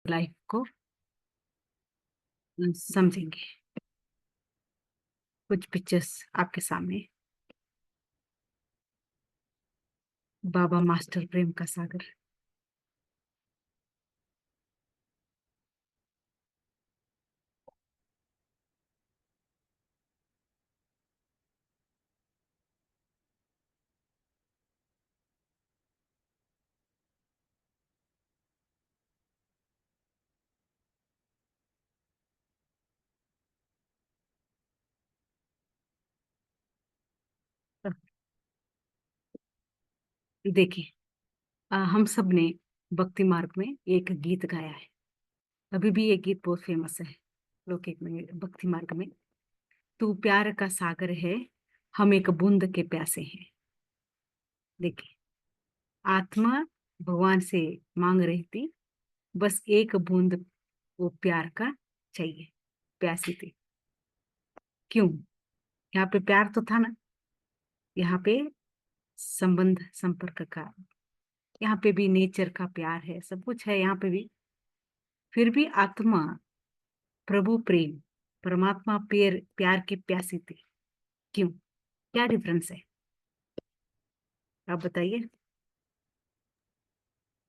Life को समझेंगे। कुछ पिक्चर्स आपके सामने। बाबा मास्टर प्रेम का सागर। देखिए, हम सब ने भक्ति मार्ग में एक गीत गाया है। अभी भी ये गीत बहुत फेमस है लौकिक में, भक्ति मार्ग में। तू प्यार का सागर है, हम एक बूंद के प्यासे हैं। देखिए, आत्मा भगवान से मांग रही थी, बस एक बूंद वो प्यार का चाहिए, प्यासी थी। क्यों? यहाँ पे प्यार तो था ना, यहाँ पे संबंध संपर्क का, यहाँ पे भी नेचर का प्यार है, सब कुछ है यहाँ पे भी। फिर भी आत्मा प्रभु प्रेम, परमात्मा प्यार की प्यासी थी। क्यों? क्या डिफरेंस है? आप बताइए।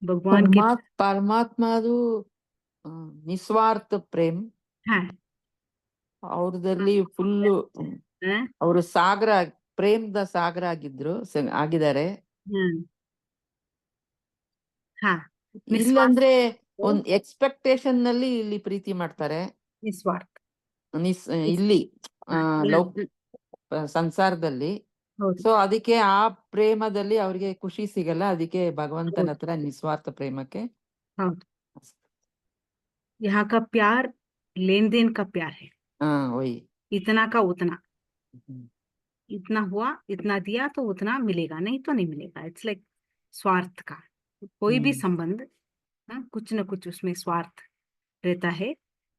भगवान के परमात्माದು ನಿಸ್ವಾರ್ಥ ಪ್ರೇಮ್ हाँ ಅವ್ರದಲ್ಲಿ ಫುಲ್ಲು हाँ ಅವರು ಸಾಗರ, ಪ್ರೇಮದ ಸಾಗರ ಆಗಿದ್ದಾರೆ. हाँ ಇಲ್ಲಂದ್ರೆ ಒಂದ್ ಎಕ್ಸ್ಪೆಕ್ಟೇಷನ್ ನಲ್ಲಿ ಇಲ್ಲಿ ಪ್ರೀತಿ ಮಾಡ್ತಾರೆ. निस्वार्थ ಇಲ್ಲಿ हाँ, ಲೌಕಿಕ ಸಂಸಾರದಲ್ಲಿ. ಹೌದು. ಸೊ ಅದಕ್ಕೆ ಆ ಪ್ರೇಮದಲ್ಲಿ ಅವ್ರಿಗೆ ಖುಷಿ ಸಿಗಲ್ಲ. ಅದಕ್ಕೆ ಭಗವಂತನ ಹತ್ರ ನಿಸ್ವಾರ್ಥ ಪ್ರೇಮಕ್ಕೆ ಹೌದು. यहाँ का प्यार लेन देन का प्यार है। वही इतना का उतना, इतना हुआ, इतना दिया तो उतना मिलेगा, नहीं तो नहीं मिलेगा। इट्स लाइक स्वार्थ का कोई भी संबंध, कुछ न कुछ उसमें स्वार्थ रहता है।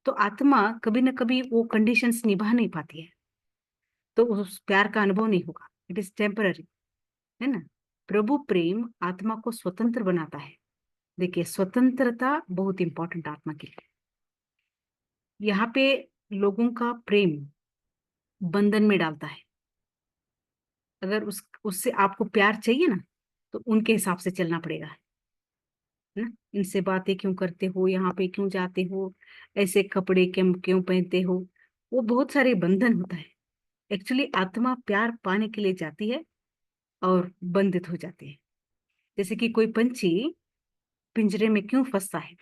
तो आत्मा कभी न कभी वो कंडीशंस निभा नहीं पाती है, तो उस प्यार का अनुभव नहीं होगा। इट इज टेम्पररी, है ना। प्रभु प्रेम आत्मा को स्वतंत्र बनाता है। देखिए, स्वतंत्रता बहुत इंपॉर्टेंट आत्मा के लिए। यहाँ पे लोगों का प्रेम बंधन में डालता है। अगर उससे आपको प्यार चाहिए ना, तो उनके हिसाब से चलना पड़ेगा, है ना। इनसे बातें क्यों करते हो, यहाँ पे क्यों जाते हो, ऐसे कपड़े क्यों क्यों पहनते हो, वो बहुत सारे बंधन होता है। एक्चुअली आत्मा प्यार पाने के लिए जाती है और बंधित हो जाती है। जैसे कि कोई पंछी पिंजरे में क्यों फंसता है,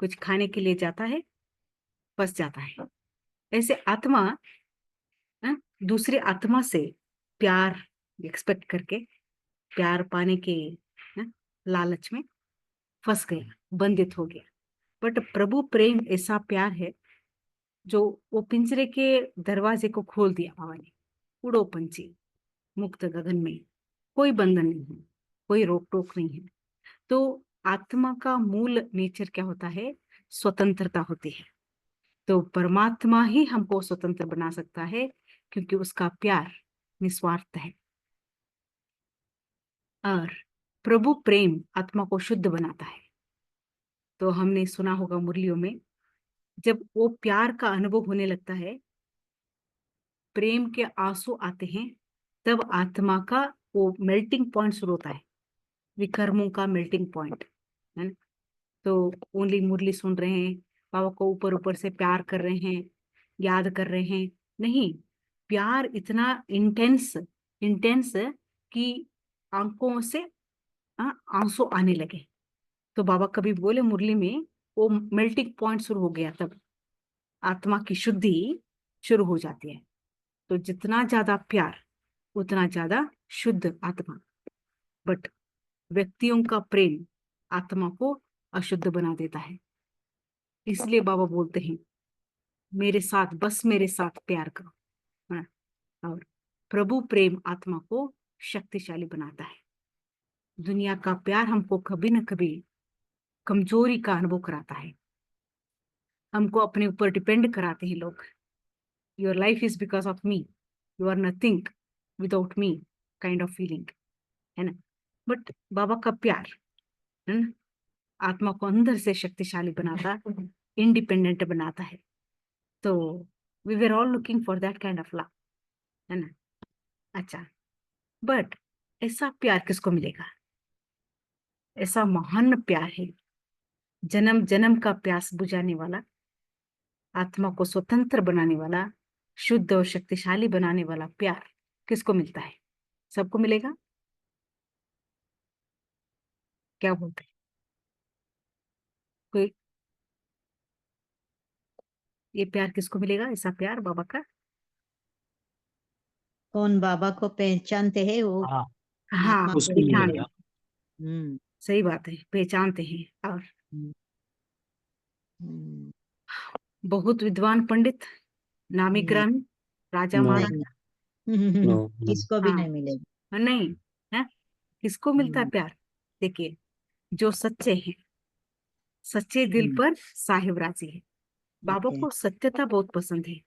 कुछ खाने के लिए जाता है, फंस जाता है। ऐसे आत्मा दूसरी आत्मा से प्यार एक्सपेक्ट करके, प्यार पाने के लालच में फंस गया, बंधित हो गया। बट प्रभु प्रेम ऐसा प्यार है जो वो पिंजरे के दरवाजे को खोल दिया बाबा ने। उड़ो पंछी, मुक्त गगन में, कोई बंधन नहीं है, कोई रोक टोक नहीं है। तो आत्मा का मूल नेचर क्या होता है? स्वतंत्रता होती है। तो परमात्मा ही हमको स्वतंत्र बना सकता है, क्योंकि उसका प्यार निस्वार्थ है। और प्रभु प्रेम आत्मा को शुद्ध बनाता है। तो हमने सुना होगा मुरलियों में, जब वो प्यार का अनुभव होने लगता है, प्रेम के आंसू आते हैं, तब आत्मा का वो मेल्टिंग पॉइंट शुरू होता है, विकर्मों का मेल्टिंग पॉइंट, है ना। तो ओनली मुरली सुन रहे हैं, बाबा को ऊपर ऊपर से प्यार कर रहे हैं, याद कर रहे हैं, नहीं। प्यार इतना इंटेंस इंटेंस कि आंखों से आंसू आने लगे। तो बाबा कभी बोले मुरली में, वो मेल्टिंग पॉइंट शुरू हो गया, तब आत्मा की शुद्धि शुरू हो जाती है। तो जितना ज्यादा प्यार, उतना ज्यादा शुद्ध आत्मा। बट व्यक्तियों का प्रेम आत्मा को अशुद्ध बना देता है। इसलिए बाबा बोलते हैं, मेरे साथ, बस मेरे साथ प्यार करो, हाँ? और प्रभु प्रेम आत्मा को शक्तिशाली बनाता है। दुनिया का प्यार हमको कभी न कभी कमजोरी का अनुभव कराता है, हमको अपने ऊपर डिपेंड कराते हैं लोग। Your life is because of me, you are nothing without me, kind of feeling, है ना। बट बाबा का प्यार, है ना, आत्मा को अंदर से शक्तिशाली बनाता, इंडिपेंडेंट बनाता है। तो we were all looking for that kind of love, है ना। अच्छा, बट ऐसा प्यार किसको मिलेगा? ऐसा महान प्यार है, जन्म जन्म का प्यास बुझाने वाला, आत्मा को स्वतंत्र बनाने वाला, शुद्ध और शक्तिशाली बनाने वाला प्यार किसको मिलता है? सबको मिलेगा? क्या बोलते हैं कोई? ये प्यार किसको मिलेगा, ऐसा प्यार बाबा का? कौन बाबा को पहचानते हैं वो हाँ हाँ, आत्मा को उसको मिलेगा। पहचान, मिलेगा। हम्म सही बात है, पहचानते हैं। और हम्म, हम्म, बहुत विद्वान पंडित, नामी नहीं ग्रामी, राजा नो महाराजा, नो नो किसको भी हाँ, नहीं मिलेगा। नहीं है, किसको मिलता है हम्म, प्यार? देखिए, जो सच्चे हैं, सच्चे दिल पर साहिब राजी है। बाबा ओके को सत्यता बहुत पसंद है,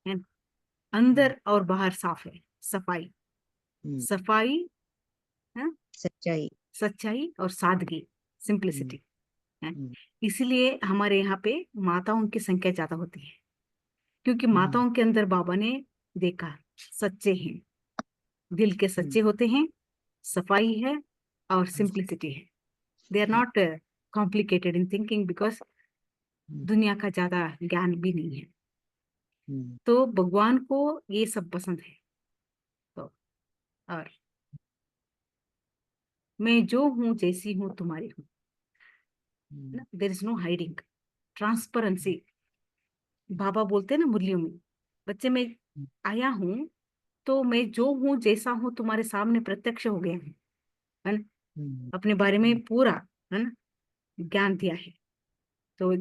हम्म, अंदर और बाहर साफ है, सफाई, हम्म, सफाई है, सच्चाई। सच्चाई और सादगी, हम्म, सिंप्लिसिटी है। हम्म, इसलिए हमारे यहाँ पे माताओं की संख्या ज्यादा होती है, क्योंकि हम्म, माताओं के अंदर बाबा ने देखा सच्चे हैं, दिल के हम्म, सच्चे होते हैं, सफाई है और हम्म, सिंप्लिसिटी है। They are not complicated in thinking, because hmm, दुनिया का ज्यादा ज्ञान भी नहीं है। हम्म, तो भगवान को ये सब पसंद है। तो और मैं जो हूँ, जैसी हूँ, तुम्हारी हूँ, hmm, there is no hiding, transparency. Baba बोलते हैं ना मुरलियों में, बच्चे मैं आया हूँ तो मैं जो हूँ जैसा हूँ तुम्हारे सामने प्रत्यक्ष हो गया हूँ, है ना। हम्म, अपने बारे में पूरा, है ना, ज्ञान दिया है। तो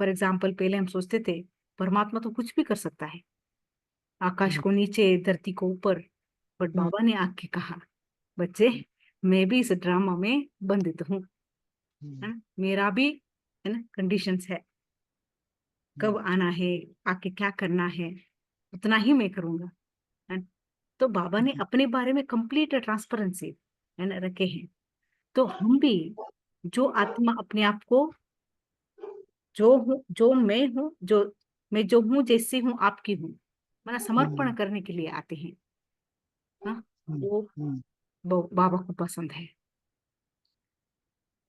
फॉर एग्जाम्पल, पहले हम सोचते थे परमात्मा तो कुछ भी कर सकता है, आकाश हम्म, को नीचे, धरती को ऊपर, बट हम्म, बाबा ने आके कहा, बच्चे मैं भी इस ड्रामा में बंधित हूँ, है ना, मेरा भी, है ना, कंडीशंस है, कब आना है, आके क्या करना है, उतना ही मैं करूंगा, है ना? तो बाबा ने अपने बारे में कंप्लीट ट्रांसपेरेंसी, है ना, रखे हैं। तो हम भी, जो आत्मा अपने आप को, जो हूँ, जो मैं हूँ, जो मैं जो हूँ जैसी हूँ आपकी हूँ, मैंने समर्पण करने के लिए आते हैं। हाँ, वो बाबा को पसंद है,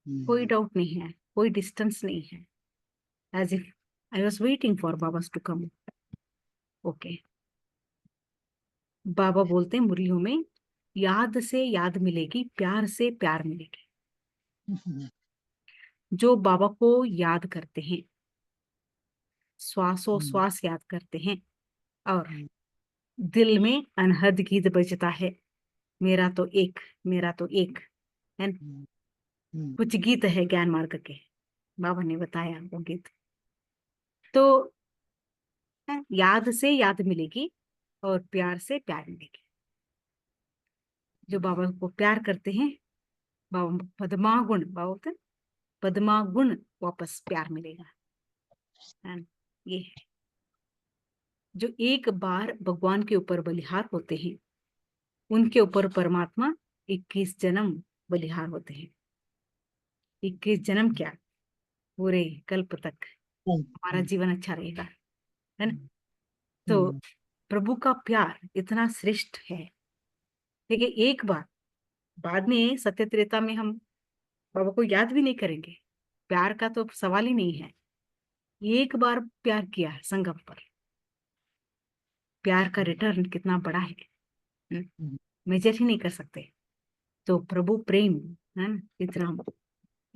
कोई डाउट नहीं है, कोई डिस्टेंस नहीं है, as if I was waiting for Baba to come. Okay, Baba बोलते हैं मुरलियों में, याद से याद मिलेगी, प्यार से प्यार मिलेगी। जो बाबा को याद करते हैं, श्वासों श्वास याद करते हैं, और दिल में अनहद गीत बजता है, मेरा तो एक, मेरा तो एक, है ना? कुछ गीत है ज्ञान मार्ग के, बाबा ने बताया वो गीत। तो याद से याद मिलेगी और प्यार से प्यार मिलेगी। जो बाबा को प्यार करते हैं, बाबा पद्मा गुण, बाबा बोलते हैं पद्मा गुण, वापस प्यार मिलेगा, है ना? ये है, जो एक बार भगवान के ऊपर बलिहार होते हैं, उनके ऊपर परमात्मा 21 जन्म बलिहार होते हैं। 21 जन्म क्या, पूरे कल्प तक हमारा जीवन अच्छा रहेगा, है ना। तो प्रभु का प्यार इतना श्रेष्ठ है। देखिए, एक बार, बाद में सत्य त्रेता में हम बाबा को याद भी नहीं करेंगे, प्यार का तो सवाल ही नहीं है। एक बार प्यार किया संगम पर, प्यार का रिटर्न कितना बड़ा है, मेजर ही नहीं कर सकते। तो प्रभु प्रेम, है ना, इतना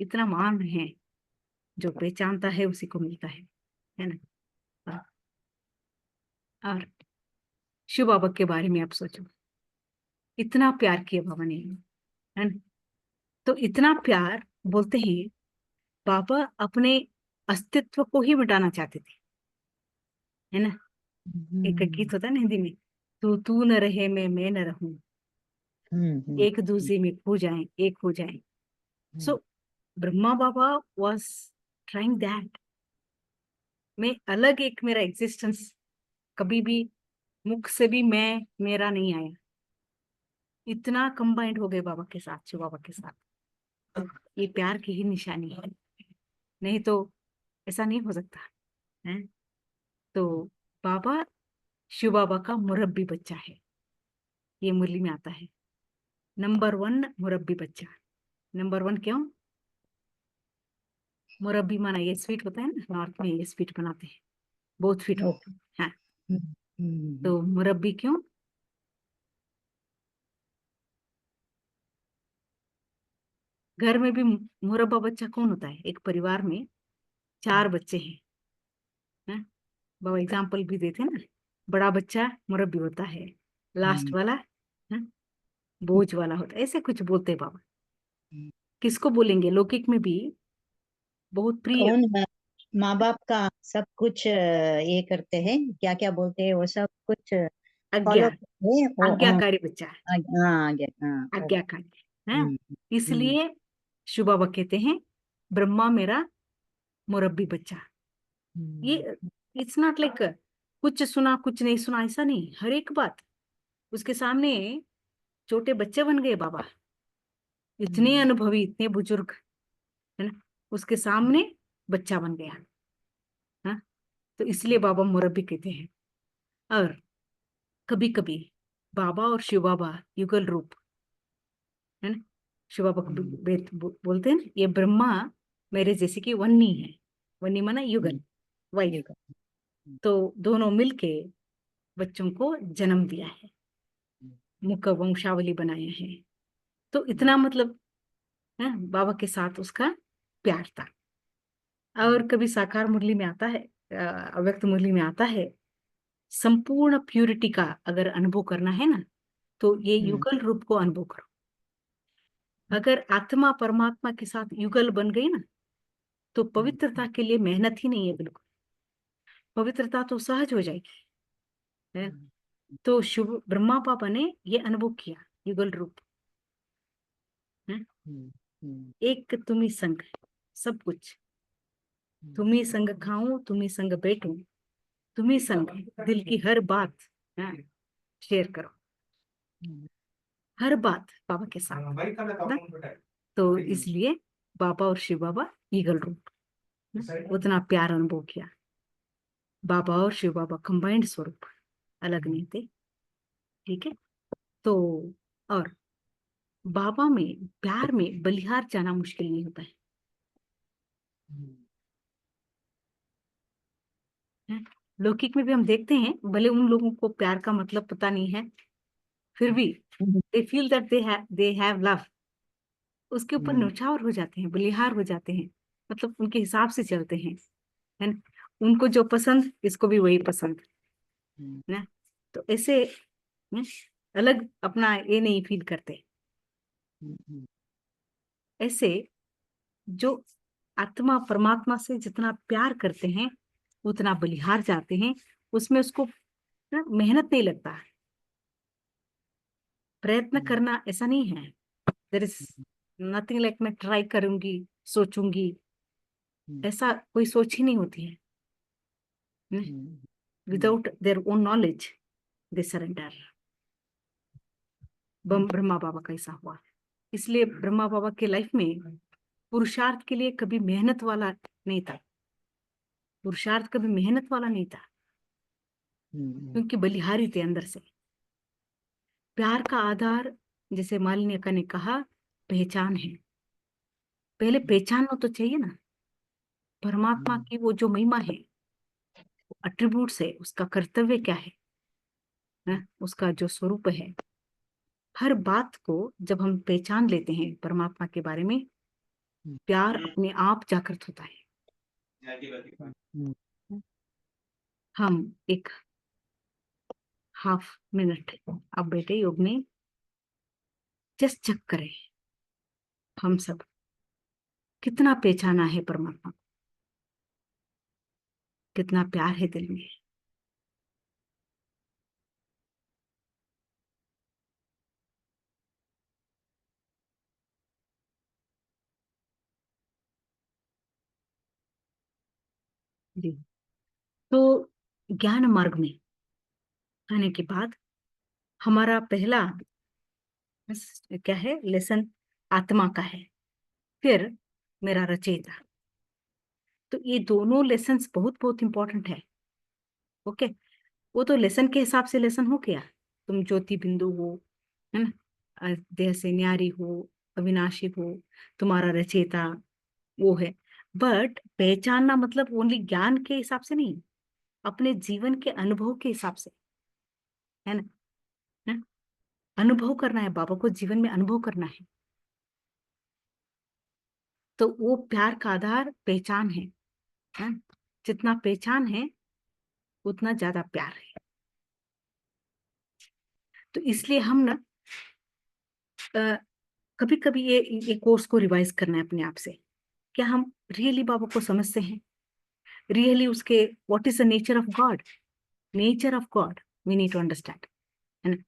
इतना मान है, जो पहचानता है उसी को मिलता है ना। और शिव बाबा के बारे में आप सोचो, इतना प्यार किया बाबा ने, है ना। तो इतना प्यार, बोलते हैं बाबा अपने अस्तित्व को ही मिटाना चाहते थे, है ना। एक गीत होता है ना हिंदी में, तू न रहे मैं न रहूं, एक दूसरे में खो जाएं, एक हो जाएं। सो ब्रह्मा बाबा वॉज ट्राइंग दैट, मैं अलग, एक मेरा एग्जिस्टेंस, कभी भी मुख से भी मैं मेरा नहीं आया। इतना कंबाइंड हो गए बाबा के साथ, शिव बाबा के साथ, तो ये प्यार की ही निशानी है, नहीं तो ऐसा नहीं हो सकता है। तो बाबा शिव बाबा का मुरब्बी बच्चा है, ये मुरली में आता है। नंबर 1 मुरब्बी बच्चा। नंबर 1 क्यों? मुरब्बी माना ये स्वीट होता है ना, नॉर्थ में ये स्वीट बनाते हैं, बहुत स्वीट होता है। हाँ, तो मुरब्बी क्यों? घर में भी मुरब्बा बच्चा कौन होता है? एक परिवार में 4 बच्चे हैं, हाँ? बाबा एग्जाम्पल भी देते हैं ना, बड़ा बच्चा मुरब्बी होता है, लास्ट वाला हाँ, बोझ वाला होता है, ऐसे कुछ बोलते हैं बाबा। किसको बोलेंगे? लौकिक में भी बहुत प्रिय कौन माँ बाप का सब कुछ ये करते हैं, क्या क्या बोलते हैं वो सब कुछ फॉलो आज्ञा, करते हैं वो। आज्ञाकारी बच्चा है, हाँ आगे हाँ आज्ञाकारी है। हम्म, इसलिए शिव बाबा कहते हैं ब्रह्मा मेरा मुरब्बी बच्चा। ये इट्स नॉट लाइक कुछ सुना कुछ नहीं सुना, ऐसा नहीं, हर एक बात उसके सामने छोटे बच्चे बन गए बाबा, इतने अनुभवी इतने बुजुर्ग है ना, उसके सामने बच्चा बन गया। हाँ, तो इसलिए बाबा मुरब्बी कहते हैं। और कभी कभी बाबा और शिव बाबा युगल रूप है ना, शिव बाबा को बोलते हैं ना, ये ब्रह्मा मेरे जैसे कि वन्नी है, वन्नी माना युगल, वाइफ। तो दोनों मिलके बच्चों को जन्म दिया है, मुख वंशावली बनाया है। तो इतना मतलब है, बाबा के साथ उसका प्यार था। और कभी साकार मुरली में आता है, अव्यक्त मुरली में आता है, संपूर्ण प्यूरिटी का अगर अनुभव करना है ना, तो ये युगल रूप को अनुभव करो। अगर आत्मा परमात्मा के साथ युगल बन गई ना, तो पवित्रता के लिए मेहनत ही नहीं है बिल्कुल, पवित्रता तो सहज हो जाएगी है? तो शुभ ब्रह्मा पापा ने ये अनुभव किया, युगल रूप है? एक तुम्ही संग सब कुछ, तुम्ही संग खाऊं तुम्ही संग बैठूं, तुम्ही संग दिल की हर बात शेयर करो, हर बात बाबा के साथ ना? तो इसलिए बाबा और शिव बाबा ईगल रूप उतना प्यार अनुभव किया। बाबा और शिव बाबा कंबाइंड स्वरूप, अलग नहीं थे, ठीक है। तो और बाबा में प्यार में बलिहार जाना मुश्किल नहीं होता है? लौकिक में भी हम देखते हैं, भले उन लोगों को प्यार का मतलब पता नहीं है, फिर भी they feel that they have love, उसके ऊपर न्यौछावर हो जाते हैं, बलिहार हो जाते हैं, मतलब उनके हिसाब से चलते हैं, है ना? उनको जो पसंद इसको भी वही पसंद ना, तो ऐसे न, अलग अपना ये नहीं फील करते। ऐसे जो आत्मा परमात्मा से जितना प्यार करते हैं उतना बलिहार जाते हैं, उसमें उसको ना मेहनत नहीं लगता, प्रयत्न करना ऐसा नहीं है। देयर इज नथिंग लाइक मैं ट्राई करूंगी सोचूंगी, ऐसा कोई सोच ही नहीं होती है। Without their own knowledge they surrender. Brahma Baba का ऐसा हुआ, इसलिए ब्रह्मा बाबा के लाइफ में पुरुषार्थ के लिए कभी मेहनत वाला नहीं था, पुरुषार्थ कभी मेहनत वाला नहीं था, क्योंकि बलिहारी थे अंदर से। प्यार का आधार, जैसे मालिनी अक्का ने कहा, पहचान है। पहले पहचानना तो चाहिए ना, परमात्मा की वो जो महिमा है, अट्रीब्यूट्स है, उसका कर्तव्य क्या है ना? उसका जो स्वरूप है, हर बात को जब हम पहचान लेते हैं परमात्मा के बारे में, प्यार अपने आप जागृत होता है। हम एक हाफ मिनट आप बैठे योग में, जस्ट चेक करें हम सब कितना पहचाना है परमात्मा, कितना प्यार है दिल में। जी, तो ज्ञान मार्ग में आने के बाद हमारा पहला क्या है लेसन, आत्मा का है। फिर मेरा रचयिता। तो ये दोनों लेसन्स बहुत बहुत इंपॉर्टेंट है। ओके, वो तो लेसन के हिसाब से लेसन हो गया, तुम ज्योति बिंदु हो, है ना, देह से न्यारी हो, अविनाशी हो, तुम्हारा रचयिता वो है। बट पहचानना मतलब ओनली ज्ञान के हिसाब से नहीं, अपने जीवन के अनुभव के हिसाब से, है ना, है? अनुभव करना है, बाबा को जीवन में अनुभव करना है। तो वो प्यार का आधार पहचान है? जितना पहचान है उतना ज्यादा प्यार है। तो इसलिए हम ना कभी कभी ये कोर्स को रिवाइज करना है अपने आप से, क्या हम रियली बाबा को समझते हैं, रियली उसके what is the nature of God, nature of God we need to understand, है ना।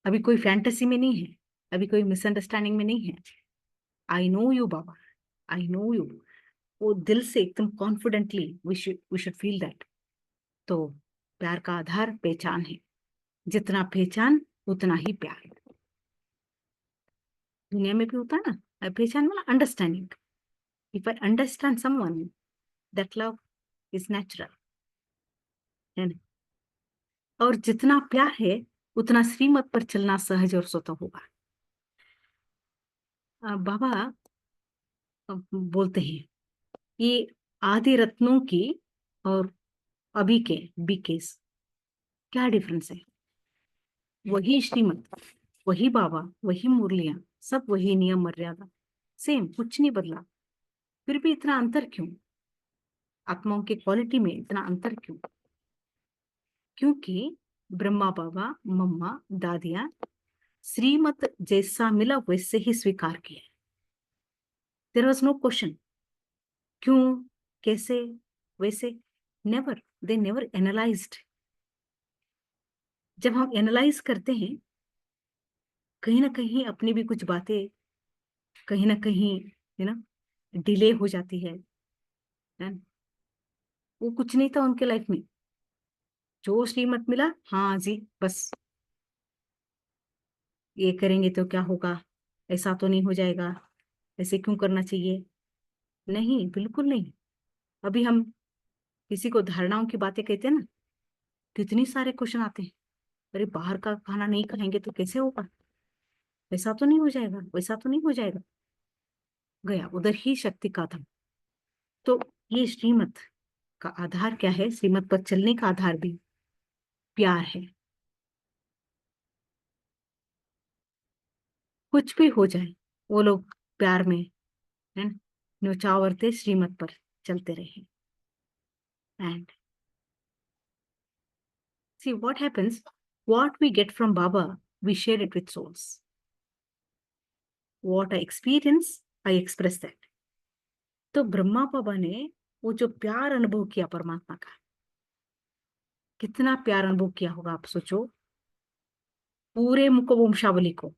अभी कोई फैंटेसी में नहीं है, अभी कोई मिसअंडरस्टैंडिंग में नहीं है। I know you Baba, I know you, वो दिल से एकदम confidently we should feel that. तो प्यार का आधार पहचान है, जितना पहचान उतना ही प्यार। दुनिया में भी होता है ना पहचान वाला, understanding. If I understand someone, that love is natural, है ना। और जितना प्यार है उतना श्रीमत पर चलना सहज और स्वतः होगा। बाबा बोलते हैं ये आदि रत्नों की और अभी के बीकेस क्या डिफरेंस है, वही श्रीमत, वही बाबा, वही मुरलियां, सब वही नियम मर्यादा, सेम, कुछ नहीं बदला। फिर भी इतना अंतर क्यों, आत्माओं की क्वालिटी में इतना अंतर क्यों? क्योंकि ब्रह्मा बाबा, मम्मा, दादियां श्रीमत जैसा मिला वैसे ही स्वीकार किया। देयर वाज नो क्वेश्चन क्यों, कैसे, वैसे, नेवर, दे नेवर एनालाइज्ड। जब हम एनालाइज करते हैं कहीं ना कहीं अपनी भी कुछ बातें कहीं ना कहीं, है ना, डिले हो जाती है? वो कुछ नहीं था उनके लाइफ में, जो श्रीमत मिला, हाँ जी बस ये करेंगे तो क्या होगा, ऐसा तो नहीं हो जाएगा, ऐसे क्यों करना चाहिए, नहीं, बिल्कुल नहीं। अभी हम किसी को धारणाओं की बातें कहते हैं ना, कितनी सारे क्वेश्चन आते हैं, अरे बाहर का खाना नहीं खाएंगे तो कैसे होगा, ऐसा तो नहीं हो जाएगा, वैसा तो नहीं हो जाएगा, गया उधर ही शक्ति का था। तो ये श्रीमत का आधार क्या है, श्रीमत पर चलने का आधार भी प्यार है। कुछ भी हो जाए वो लोग प्यार में, है ना, न्योछावरते श्रीमत पर चलते रहे। And see what happens, what we get from Baba, we share it with souls. What I experience, I express that. तो ब्रह्मा बाबा ने वो जो प्यार अनुभव किया परमात्मा का, कितना प्यार अनुभव किया होगा आप सोचो। पूरे मुख वंशावली को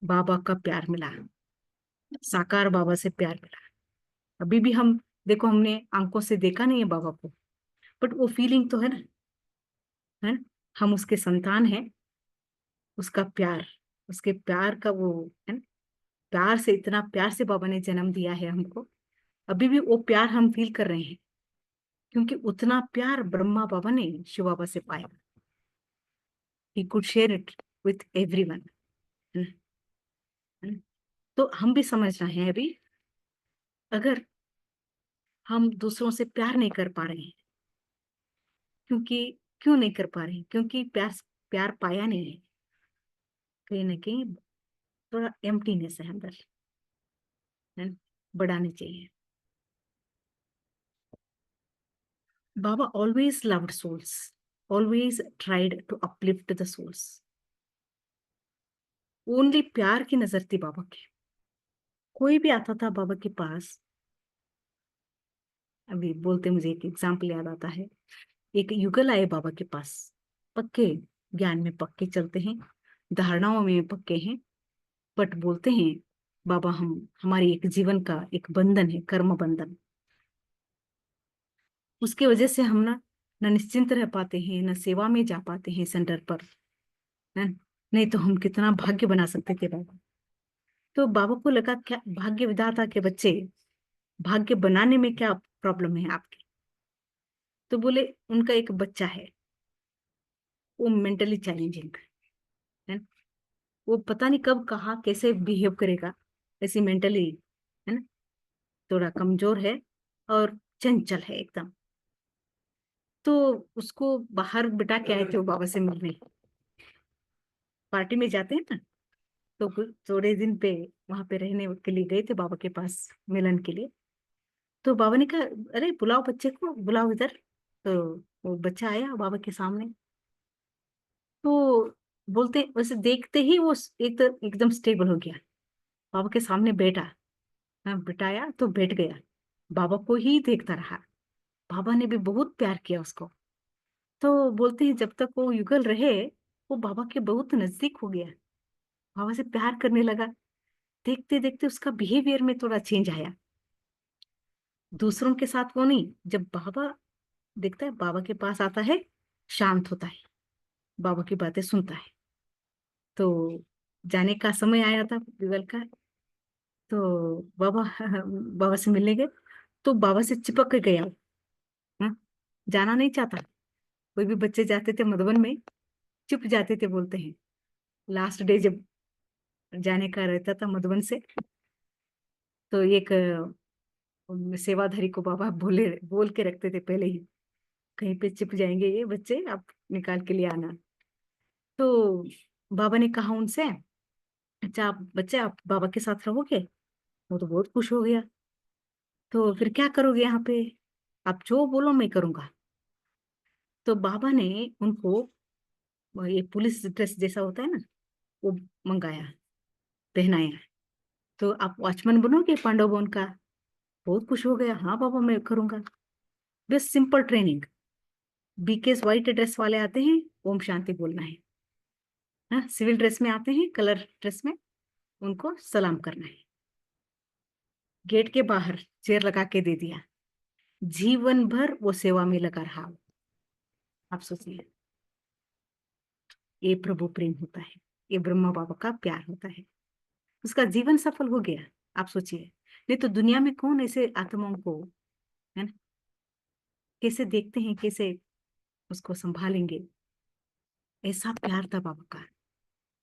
बाबा का प्यार मिला, साकार बाबा से प्यार मिला। अभी भी हम देखो, हमने आंखों से देखा नहीं है बाबा को, बट वो फीलिंग तो है ना, है ना? हम उसके संतान हैं, उसका प्यार, उसके प्यार का वो, है ना, प्यार से, इतना प्यार से बाबा ने जन्म दिया है हमको। अभी भी वो प्यार हम फील कर रहे हैं, क्योंकि उतना प्यार ब्रह्मा बाबा ने शिव बाबा से पाया। He could share it with everyone. तो हम भी समझ रहे हैं अभी, अगर हम दूसरों से प्यार नहीं कर पा रहे हैं, क्योंकि क्यों नहीं कर पा रहे हैं, क्योंकि प्यार प्यार पाया नहीं है, कहीं ना कहीं थोड़ा एम्प्टीनेस है अंदर, है ना? बढ़ानी चाहिए। Baba always loved souls, always tried to uplift the souls. Only प्यार की नजर थी बाबा की। कोई भी आता था बाबा के पास, अभी बोलते मुझे एक एग्जाम्पल याद आता है। एक युगल आए बाबा के पास, पक्के ज्ञान में पक्के चलते हैं, धारणाओं में पक्के हैं, बट बोलते हैं बाबा हम, हमारी एक जीवन का एक बंधन है, कर्म बंधन, उसकी वजह से हम ना न निश्चिंत रह पाते हैं, न सेवा में जा पाते हैं सेंटर पर, है? नहीं तो हम कितना भाग्य बना सकते थे बाबा। तो बाबा को लगा क्या भाग्य विधाता के बच्चे, भाग्य बनाने में क्या प्रॉब्लम है आपकी? तो बोले उनका एक बच्चा है, वो मेंटली चैलेंजिंग है, वो पता नहीं कब कहाँ कैसे बिहेव करेगा, ऐसी मेंटली है ना, थोड़ा कमजोर है और चंचल है एकदम। तो उसको बाहर बिठा के आए थे वो बाबा से मिलने, पार्टी में जाते हैं ना, तो थोड़े दिन पे वहां पे रहने के लिए गए थे बाबा के पास मिलन के लिए। तो बाबा ने कहा अरे बुलाओ बच्चे को, बुलाओ इधर। तो वो बच्चा आया बाबा के सामने, तो बोलते वैसे देखते ही वो एक तो एकदम स्टेबल हो गया, बाबा के सामने बैठा। हाँ बिठाया तो बैठ गया, बाबा को ही देखता रहा। बाबा ने भी बहुत प्यार किया उसको। तो बोलते हैं जब तक वो युगल रहे, वो बाबा के बहुत नजदीक हो गया, बाबा से प्यार करने लगा। देखते देखते उसका बिहेवियर में थोड़ा चेंज आया, दूसरों के साथ वो नहीं, जब बाबा देखता है बाबा के पास आता है शांत होता है, बाबा की बातें सुनता है। तो जाने का समय आया था युगल का, तो बाबा बाबा से मिलने गए, तो बाबा से चिपक के गया। हाँ, जाना नहीं चाहता। कोई भी बच्चे जाते थे मधुबन में चुप जाते थे, बोलते हैं लास्ट डे जब जाने का रहता था मधुबन से, तो एक सेवाधारी को बाबा बोल के रखते थे पहले ही, कहीं पे छिप जाएंगे ये बच्चे, आप निकाल के लिए आना। तो बाबा ने कहा उनसे अच्छा आप बच्चे आप बाबा के साथ रहोगे? वो तो बहुत खुश हो गया। तो फिर क्या करोगे यहाँ पे? आप जो बोलो मैं करूंगा। तो बाबा ने उनको ये पुलिस ड्रेस जैसा होता है ना, वो मंगाया, पहनाया। तो आप वॉचमैन बनोगे पांडव भवन का? बहुत खुश हो गया, हाँ बाबा मैं करूंगा। बस सिंपल ट्रेनिंग, बीकेस व्हाइट ड्रेस वाले आते हैं ओम शांति बोलना है, हाँ सिविल ड्रेस में आते हैं कलर ड्रेस में, उनको सलाम करना है। गेट के बाहर चेयर लगा के दे दिया, जीवन भर वो सेवा में लगा रहा। आप सोचिए, ये प्रभु प्रेम होता है, ये ब्रह्मा बाबा का प्यार होता है। उसका जीवन सफल हो गया। आप सोचिए, नहीं तो दुनिया में कौन ऐसे आत्माओं को, है ना, कैसे देखते हैं, कैसे उसको संभालेंगे। ऐसा प्यार था बाबा का,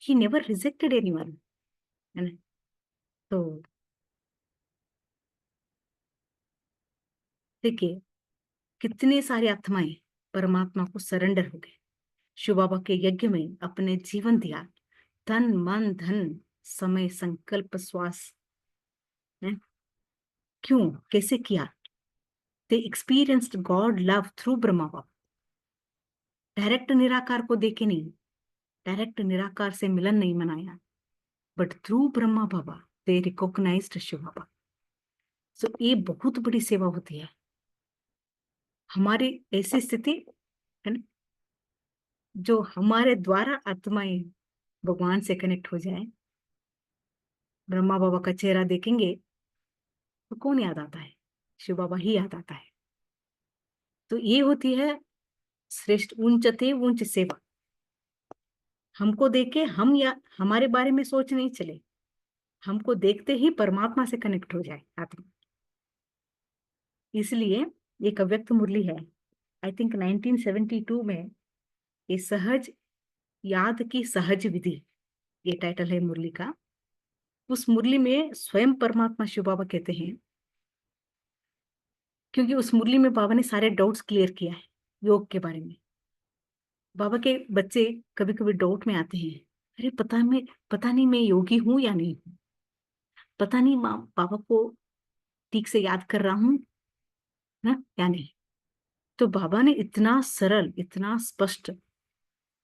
ही नेवर रिजेक्टेड एनीवन, है ना। तो देखिए कितने सारे आत्माएं परमात्मा को सरेंडर हो गए, शिव बाबा के यज्ञ में अपने जीवन दिया, तन मन धन समय संकल्प श्वास, है? क्यों, कैसे किया? They experienced God love through Brahma Baba. Direct निराकार को देखे नहीं, डायरेक्ट निराकार से मिलन नहीं मनाया, but through Brahma Baba they recognised Shiv Baba. So ये बहुत बड़ी सेवा होती है। हमारी ऐसी स्थिति है ना, जो हमारे द्वारा आत्माएं भगवान से कनेक्ट हो जाए, ब्रह्मा बाबा का चेहरा देखेंगे तो कौन याद आता है? शिव बाबा ही याद आता है। तो ये होती है श्रेष्ठ ऊंचते ऊंच सेवा। हमको देखे हम या हमारे बारे में सोच नहीं चले, हमको देखते ही परमात्मा से कनेक्ट हो जाए आत्मा। इसलिए एक अव्यक्त मुरली है, आई थिंक 1972 में, ये सहज याद की सहज विधि, ये टाइटल है मुरली का। उस मुरली में स्वयं परमात्मा शिव बाबा कहते हैं, क्योंकि उस मुरली में बाबा ने सारे डाउट्स क्लियर किया है योग के बारे में। बाबा के बच्चे कभी कभी डाउट में आते हैं, अरे पता नहीं मैं योगी हूं या नहीं हूं, पता नहीं माँ बाबा को ठीक से याद कर रहा हूं ना या नहीं। तो बाबा ने इतना सरल इतना स्पष्ट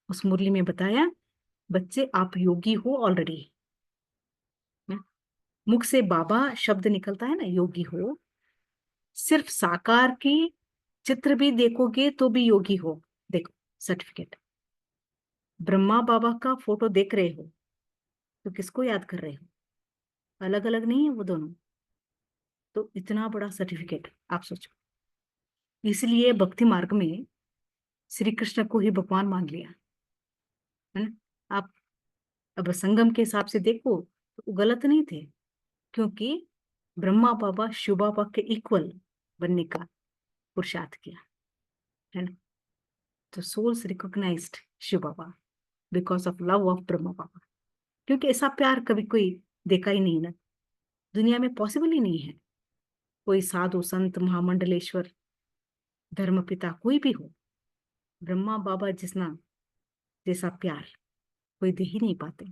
उस मुरली में बताया, बच्चे आप योगी हो ऑलरेडी। मुख से बाबा शब्द निकलता है ना, योगी हो। सिर्फ साकार की चित्र भी देखोगे तो भी योगी हो। देखो सर्टिफिकेट, ब्रह्मा बाबा का फोटो देख रहे हो तो किसको याद कर रहे हो? अलग अलग नहीं है वो दोनों। तो इतना बड़ा सर्टिफिकेट आप सोचो। इसलिए भक्ति मार्ग में श्री कृष्ण को ही भगवान मान लिया, है ना। आप अब संगम के हिसाब से देखो वो गलत नहीं थे, क्योंकि ब्रह्मा बाबा शिव बाबा के इक्वल बनने का पुरुषार्थ किया, है ना। तो souls recognised Shiv Baba because of love of Brahma Baba, क्योंकि ऐसा प्यार कभी कोई देखा ही नहीं ना, दुनिया में पॉसिबल ही नहीं है। कोई साधु संत महामंडलेश्वर धर्मपिता कोई भी हो, ब्रह्मा बाबा जिसना जैसा प्यार कोई दे ही नहीं पाते,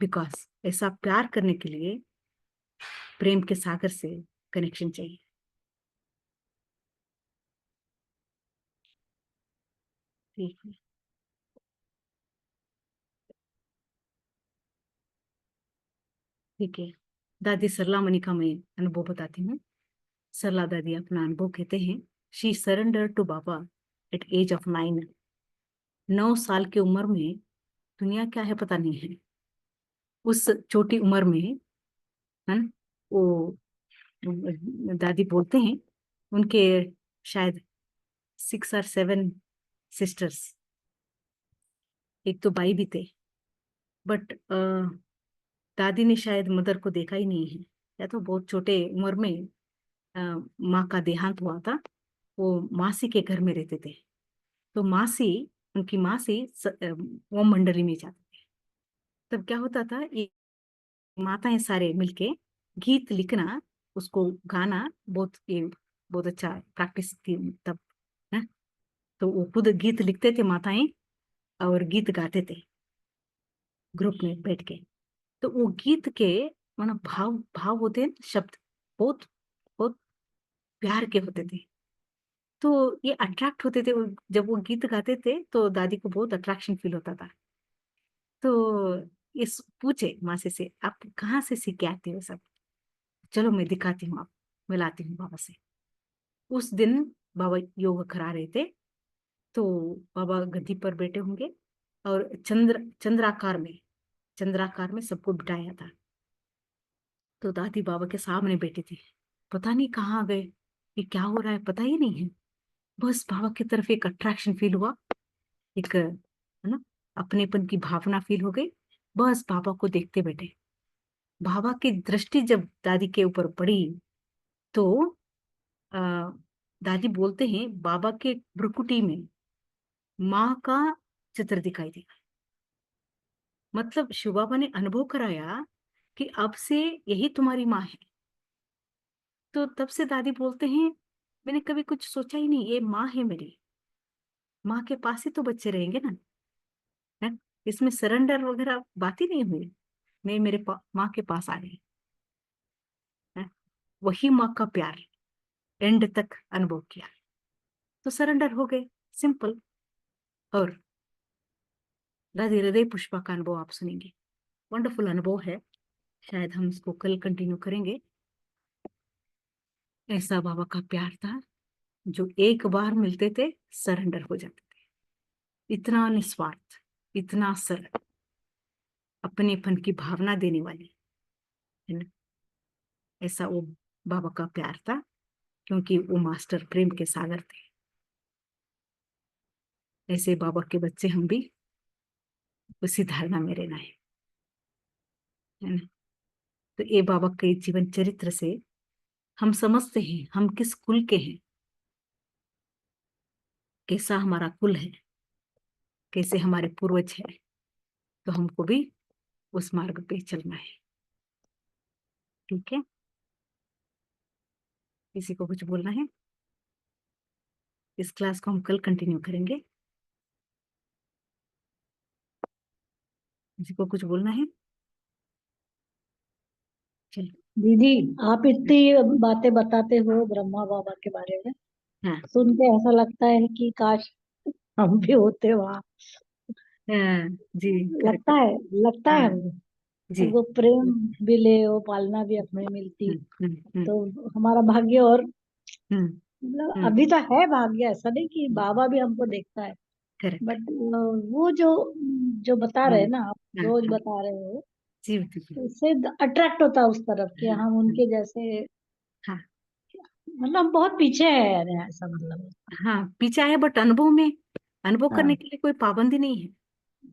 बिकॉज ऐसा प्यार करने के लिए प्रेम के सागर से कनेक्शन चाहिए। ठीक है, ठीक है। दादी सरला मणि का मैं अनुभव बताती हूँ। सरला दादी अपना अनुभव कहते हैं, she surrender to Baba at age of 9। 9 साल की उम्र में दुनिया क्या है पता नहीं है। उस छोटी उम्र में, है ना, वो दादी बोलते हैं उनके शायद 6 और 7 सिस्टर्स, एक तो भाई भी थे, बट दादी ने शायद मदर को देखा ही नहीं है, या तो बहुत छोटे उम्र में अ, माँ का देहांत हुआ था। वो मासी के घर में रहते थे, तो मासी, उनकी मासी ओम मंडली में जाते थे। तब क्या होता था, ये माताएं सारे मिलके गीत लिखना, उसको गाना, बहुत अच्छा प्रैक्टिस थी तब, है। तो वो खुद गीत लिखते थे माताएं, और गीत गाते थे ग्रुप में बैठ के। तो वो गीत के मानो भाव भाव होते हैं, शब्द बहुत बहुत प्यार के होते थे। तो ये अट्रैक्ट होते थे, जब वो गीत गाते थे तो दादी को बहुत अट्रैक्शन फील होता था। तो ये पूछे मासी से, आप कहाँ से सीख के आते हो सब? चलो मैं दिखाती हूँ, आप मिलाती हूँ बाबा से। उस दिन बाबा योग करा रहे थे, तो बाबा गद्दी पर बैठे होंगे और चंद्राकार में सबको बिठाया था। तो दादी बाबा के सामने बैठी थी, पता नहीं कहाँ गए, ये क्या हो रहा है पता ही नहीं है। बस बाबा की तरफ एक अट्रैक्शन फील हुआ, एक, है ना, अपनेपन की भावना फील हो गई। बस बाबा को देखते बैठे। बाबा की दृष्टि जब दादी के ऊपर पड़ी, तो आ, दादी बोलते हैं बाबा के भ्रुकुटी में माँ का चित्र दिखाई दिया। मतलब शिव बाबा ने अनुभव कराया कि अब से यही तुम्हारी माँ है। तो तब से दादी बोलते हैं, मैंने कभी कुछ सोचा ही नहीं, ये माँ है मेरी, माँ के पास ही तो बच्चे रहेंगे ना, है। इसमें सरेंडर वगैरह बात ही नहीं हुई, मैं मेरे माँ के पास आ गई, है। वही माँ का प्यार एंड तक अनुभव किया, तो सरेंडर हो गए, सिंपल। और दादी हृदय पुष्पा का अनुभव आप सुनेंगे, वंडरफुल अनुभव है। शायद हम इसको कल कंटिन्यू करेंगे। ऐसा बाबा का प्यार था, जो एक बार मिलते थे सरेंडर हो जाते थे। इतना निस्वार्थ, इतना सरल, अपनेपन की भावना देने वाली, है ना। ऐसा वो बाबा का प्यार था, क्योंकि वो मास्टर प्रेम के सागर थे। ऐसे बाबा के बच्चे हम भी उसी धारणा में रहना है ना। तो ये बाबा के जीवन चरित्र से हम समझते हैं हम किस कुल के हैं, कैसा हमारा कुल है, कैसे हमारे पूर्वज है। तो हमको भी उस मार्ग पे चलना है। ठीक है, किसी को कुछ बोलना है? इस क्लास को हम कल कंटिन्यू करेंगे। किसी को कुछ बोलना है? चलो। दीदी, आप इतनी बातें बताते हो ब्रह्मा बाबा के बारे में, हाँ, सुन के ऐसा लगता है कि काश हम भी होते वहाँ। हाँ, जी, लगता करेक्ट। है लगता है हाँ, हमको। जी। वो प्रेम मिले, वो पालना भी अपने मिलती, हम्म, हम्म, हम्म, तो हमारा भाग्य। और हम्म, मतलब हम्म, अभी तो है भाग्य, ऐसा नहीं कि बाबा भी हमको देखता है, करेक्ट। बट वो जो जो बता रहे हैं ना, आप हाँ, रोज हाँ, बता रहे हो, जी, जी, उससे अट्रैक्ट होता है उस तरफ कि हाँ, हम उनके जैसे। हाँ, मतलब हम बहुत पीछे है यार, ऐसा मतलब। हाँ, पीछा है, बट अनुभव में, अनुभव करने हाँ। के लिए कोई पाबंदी नहीं है।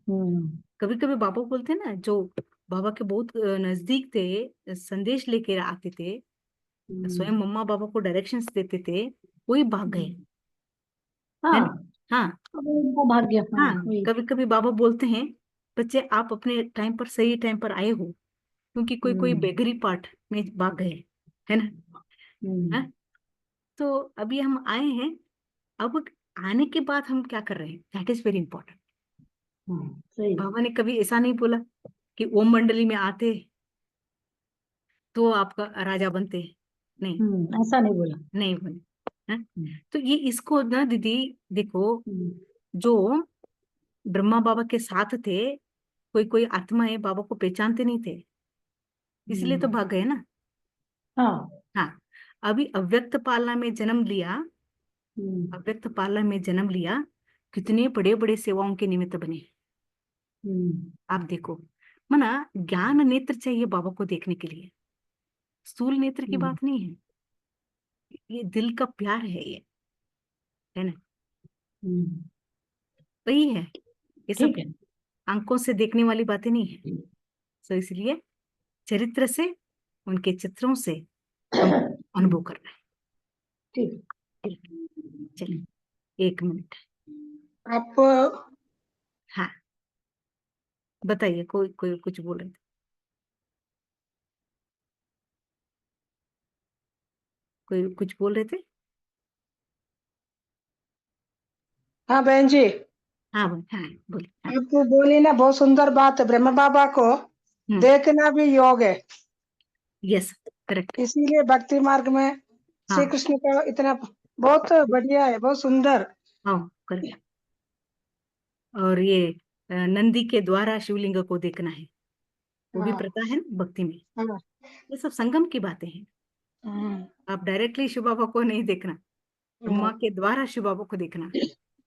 हम्म। कभी कभी बाबा बोलते हैं ना, जो बाबा के बहुत नजदीक थे, संदेश लेके आते थे, स्वयं मम्मा बाबा को डायरेक्शंस देते थे, वही भाग गए, है ना? हाँ, हाँ अब उनका भाग्य, हाँ हाँ, वही। कभी कभी बाबा बोलते हैं, बच्चे आप अपने टाइम पर, सही टाइम पर आए हो, क्योंकि कोई कोई बेगरी पार्ट में भाग गए, है ना? हाँ? तो अभी हम आए हैं, अब आने के बाद हम क्या कर रहे हैं, दैट इज वेरी इंपॉर्टेंट। सही। बाबा ने कभी ऐसा नहीं बोला कि ओम मंडली में आते तो आपका राजा बनते, नहीं, ऐसा नहीं बोला। नहीं बोले। हाँ? हम्म, तो ये इसको ना दीदी देखो, हम्म, जो ब्रह्मा बाबा के साथ थे, कोई कोई आत्माएं बाबा को पहचानते नहीं थे, इसलिए तो भाग गए ना। हाँ। हाँ, अभी अव्यक्त पालना में जन्म लिया, हम्म, अव्यक्त पालना में जन्म लिया, कितने बड़े बड़े सेवाओं के निमित्त बने। आप देखो, मना ज्ञान नेत्र चाहिए बाबा को देखने के लिए, स्थूल नेत्र की बात नहीं है, ये दिल का प्यार है, ये है ना, वही है, ये सब ठीक है। आंखों से देखने वाली बातें नहीं है। तो इसलिए चरित्र से, उनके चित्रों से हम अनुभव कर रहे ठीक हैं। चलिए 1 मिनट। आप हाँ, बताइए, कोई कोई कुछ बोल रहे थे, कोई कुछ बोल रहे थे। हाँ बहन जी, हाँ हाँ बोलिए, हाँ। आप बोली ना, बहुत सुंदर बात है, ब्रह्म बाबा को देखना भी योग है, यस, करेक्ट। इसीलिए भक्ति मार्ग में श्री हाँ कृष्ण का इतना बहुत बढ़िया है, बहुत सुंदर। हाँ, करेक्ट। और ये नंदी के द्वारा शिवलिंग को देखना है, वो भी हाँ प्रथा है ना भक्ति में, हाँ ये सब संगम की बातें हैं। हम्म, आप डायरेक्टली शिव बाबा को नहीं देखना, ब्रह्मा के द्वारा शिव बाबा को देखना,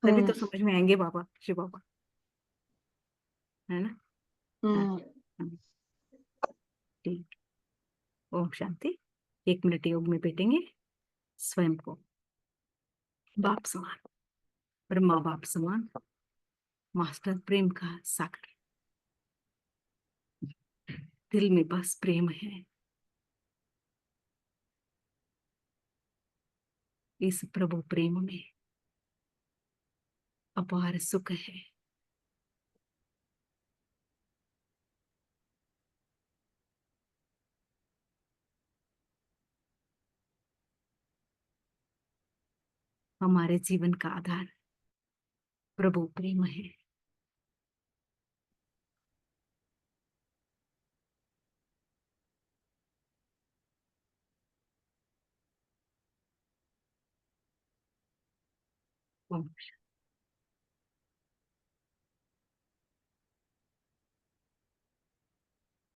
तभी तो समझ में आएंगे बाबा, शिव बाबा, है ना? हाँ हम्म, हाँ, ठीक। ओम शांति। 1 मिनट योग में बैठेंगे, स्वयं को बाप समान, ब्रह्मा बाप समान, मास्टर प्रेम का सागर, दिल में बस प्रेम है, इस प्रभु प्रेम में अपार सुख है। हमारे जीवन का आधार प्रभु प्रेम है। ओम